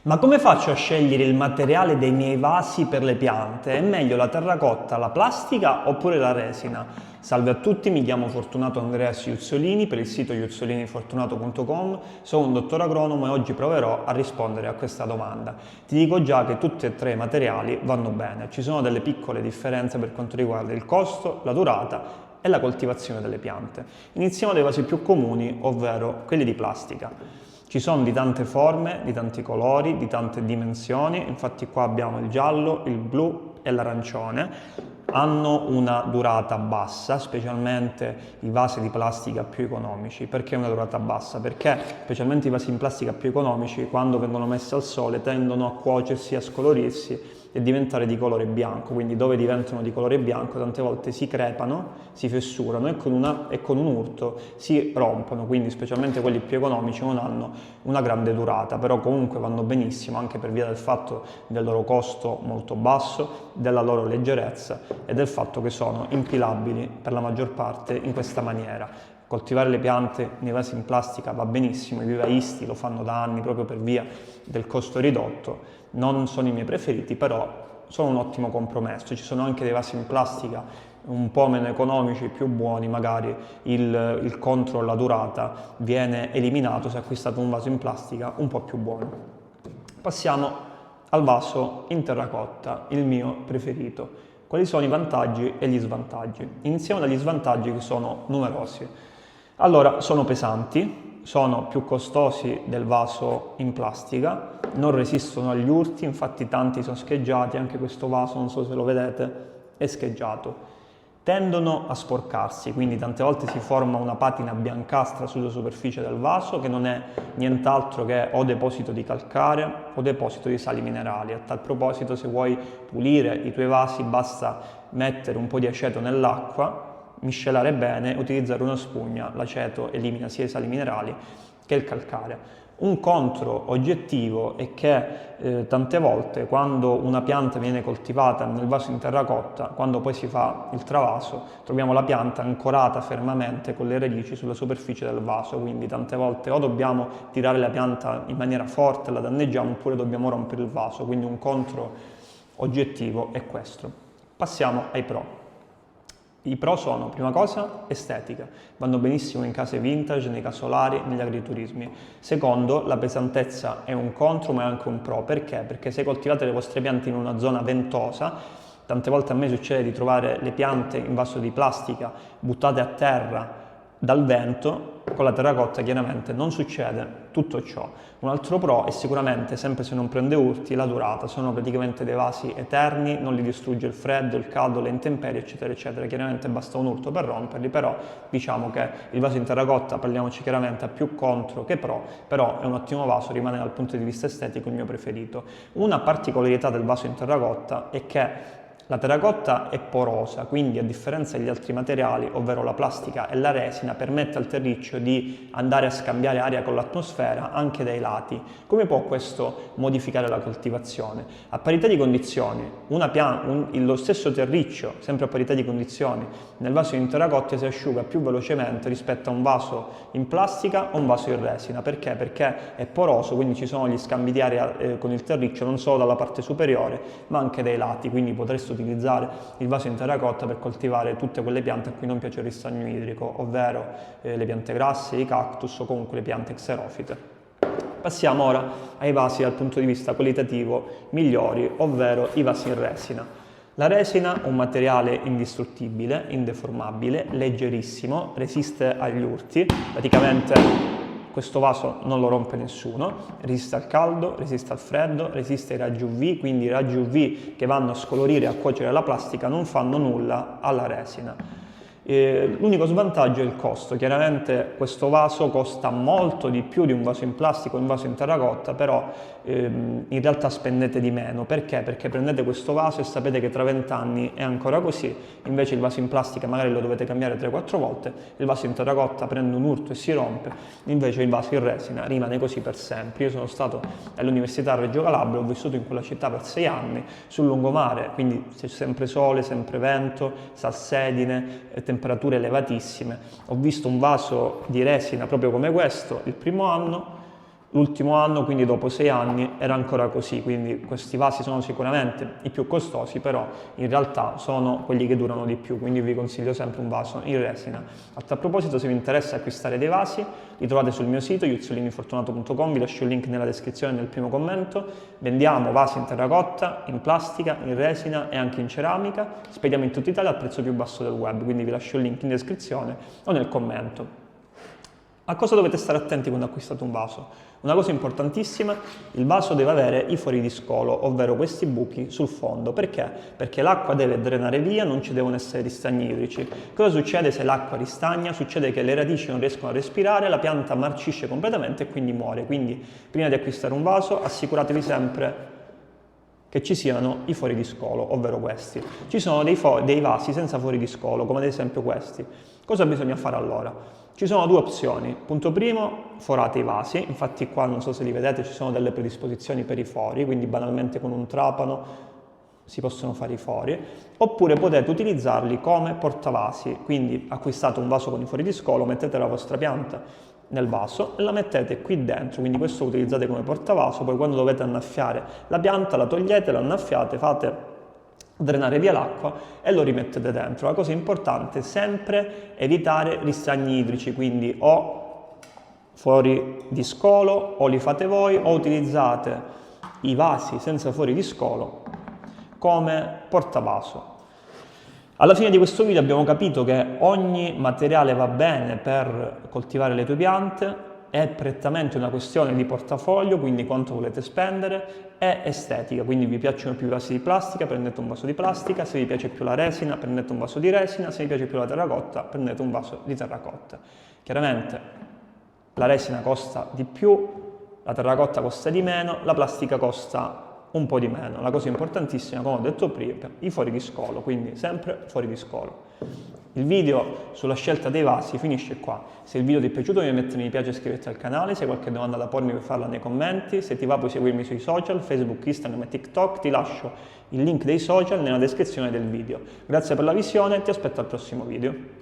Ma come faccio a scegliere il materiale dei miei vasi per le piante? È meglio la terracotta, la plastica oppure la resina? Salve a tutti, mi chiamo Fortunato Andrea Iuzzolini per il sito iuzzolinifortunato.com, sono un dottor agronomo e oggi proverò a rispondere a questa domanda. Ti dico già che tutti e tre i materiali vanno bene, ci sono delle piccole differenze per quanto riguarda il costo, la durata e la coltivazione delle piante. Iniziamo dai vasi più comuni, ovvero quelli di plastica. Ci sono di tante forme, di tanti colori, di tante dimensioni, infatti qua abbiamo il giallo, il blu e l'arancione. Hanno una durata bassa, specialmente i vasi di plastica più economici. Perché una durata bassa? Perché specialmente i vasi in plastica più economici, quando vengono messi al sole, tendono a cuocersi, a scolorirsi e diventare di colore bianco, quindi dove diventano di colore bianco tante volte si crepano, si fessurano e con un urto si rompono, quindi specialmente quelli più economici non hanno una grande durata, però comunque vanno benissimo anche per via del fatto del loro costo molto basso, della loro leggerezza e del fatto che sono impilabili per la maggior parte in questa maniera. Coltivare le piante nei vasi in plastica va benissimo, i vivaisti lo fanno da anni proprio per via del costo ridotto, non sono i miei preferiti, però sono un ottimo compromesso. Ci sono anche dei vasi in plastica un po' meno economici, più buoni, magari il controllo, la durata viene eliminato se acquistate un vaso in plastica un po' più buono. Passiamo al vaso in terracotta, il mio preferito. Quali sono i vantaggi e gli svantaggi? Iniziamo dagli svantaggi che sono numerosi. Allora, sono pesanti, sono più costosi del vaso in plastica, non resistono agli urti, infatti tanti sono scheggiati, anche questo vaso, non so se lo vedete, è scheggiato. Tendono a sporcarsi, quindi tante volte si forma una patina biancastra sulla superficie del vaso che non è nient'altro che o deposito di calcare o deposito di sali minerali. A tal proposito, se vuoi pulire i tuoi vasi basta mettere un po' di aceto nell'acqua, miscelare bene e utilizzare una spugna. L'aceto elimina sia i sali minerali che il calcare. Un contro oggettivo è che tante volte quando una pianta viene coltivata nel vaso in terracotta, quando poi si fa il travaso, troviamo la pianta ancorata fermamente con le radici sulla superficie del vaso, quindi tante volte o dobbiamo tirare la pianta in maniera forte, la danneggiamo, oppure dobbiamo rompere il vaso, quindi un contro oggettivo è questo. Passiamo ai pro. I pro sono, prima cosa, estetica, vanno benissimo in case vintage, nei casolari, negli agriturismi. Secondo, la pesantezza è un contro ma è anche un pro, perché? Perché se coltivate le vostre piante in una zona ventosa, tante volte a me succede di trovare le piante in vaso di plastica buttate a terra dal vento, con la terracotta chiaramente non succede tutto ciò. Un altro pro è sicuramente, sempre se non prende urti, la durata. Sono praticamente dei vasi eterni, non li distrugge il freddo, il caldo, le intemperie, eccetera, eccetera. Chiaramente basta un urto per romperli, però diciamo che il vaso in terracotta, parliamoci chiaramente, ha più contro che pro, però è un ottimo vaso, rimane dal punto di vista estetico il mio preferito. Una particolarità del vaso in terracotta è che la terracotta è porosa, quindi a differenza degli altri materiali, ovvero la plastica e la resina, permette al terriccio di andare a scambiare aria con l'atmosfera anche dai lati. Come può questo modificare la coltivazione? A parità di condizioni, lo stesso terriccio, sempre a parità di condizioni, nel vaso in terracotta si asciuga più velocemente rispetto a un vaso in plastica o un vaso in resina. Perché? Perché è poroso, quindi ci sono gli scambi di aria con il terriccio non solo dalla parte superiore, ma anche dai lati, quindi potreste utilizzare il vaso in terracotta per coltivare tutte quelle piante a cui non piace il ristagno idrico, ovvero le piante grasse, i cactus o comunque le piante xerofite. Passiamo ora ai vasi dal punto di vista qualitativo migliori, ovvero i vasi in resina. La resina è un materiale indistruttibile, indeformabile, leggerissimo, resiste agli urti, praticamente questo vaso non lo rompe nessuno, resiste al caldo, resiste al freddo, resiste ai raggi UV, quindi i raggi UV che vanno a scolorire e a cuocere la plastica non fanno nulla alla resina. L'unico svantaggio è il costo. Chiaramente questo vaso costa molto di più di un vaso in plastica o un vaso in terracotta, però in realtà spendete di meno. Perché? Perché prendete questo vaso e sapete che tra 20 anni è ancora così, invece il vaso in plastica magari lo dovete cambiare 3-4 volte, il vaso in terracotta prende un urto e si rompe, invece il vaso in resina rimane così per sempre. Io sono stato all'Università Reggio Calabria, ho vissuto in quella città per 6 anni, sul lungomare, quindi c'è sempre sole, sempre vento, salsedine, temperature elevatissime. Ho visto un vaso di resina proprio come questo il primo anno, l'ultimo anno, quindi dopo 6 anni, era ancora così, quindi questi vasi sono sicuramente i più costosi, però in realtà sono quelli che durano di più, quindi vi consiglio sempre un vaso in resina. A tal proposito, se vi interessa acquistare dei vasi, li trovate sul mio sito juzzolinifortunato.com, vi lascio il link nella descrizione nel primo commento. Vendiamo vasi in terracotta, in plastica, in resina e anche in ceramica, spediamo in tutta Italia al prezzo più basso del web, quindi vi lascio il link in descrizione o nel commento. A cosa dovete stare attenti quando acquistate un vaso? Una cosa importantissima, il vaso deve avere i fori di scolo, ovvero questi buchi sul fondo. Perché? Perché l'acqua deve drenare via, non ci devono essere ristagni idrici. Cosa succede se l'acqua ristagna? Succede che le radici non riescono a respirare, la pianta marcisce completamente e quindi muore. Quindi prima di acquistare un vaso assicuratevi sempre che ci siano i fori di scolo, ovvero questi. Ci sono dei vasi senza fori di scolo, come ad esempio questi. Cosa bisogna fare allora? Ci sono due opzioni. Punto primo, forate i vasi, infatti qua non so se li vedete ci sono delle predisposizioni per i fori, quindi banalmente con un trapano si possono fare i fori, oppure potete utilizzarli come portavasi, quindi acquistate un vaso con i fori di scolo, mettete la vostra pianta nel vaso e la mettete qui dentro, quindi questo lo utilizzate come portavaso, poi quando dovete annaffiare la pianta la togliete, la annaffiate, fate drenare via l'acqua e lo rimettete dentro. La cosa importante è sempre evitare ristagni idrici, quindi o fuori di scolo o li fate voi o utilizzate i vasi senza fuori di scolo come portavaso. Alla fine di questo video abbiamo capito che ogni materiale va bene per coltivare le tue piante, è prettamente una questione di portafoglio, quindi quanto volete spendere, e estetica, quindi vi piacciono più i vasi di plastica, prendete un vaso di plastica, se vi piace più la resina, prendete un vaso di resina, se vi piace più la terracotta, prendete un vaso di terracotta. Chiaramente la resina costa di più, la terracotta costa di meno, la plastica costa un po' di meno. La cosa importantissima, come ho detto prima, i fori di scolo, quindi sempre fuori di scolo. Il video sulla scelta dei vasi finisce qua. Se il video ti è piaciuto devi mettere mi piace e iscriverti al canale, se hai qualche domanda da pormi puoi farla nei commenti, se ti va puoi seguirmi sui social, Facebook, Instagram e TikTok, ti lascio il link dei social nella descrizione del video. Grazie per la visione e ti aspetto al prossimo video.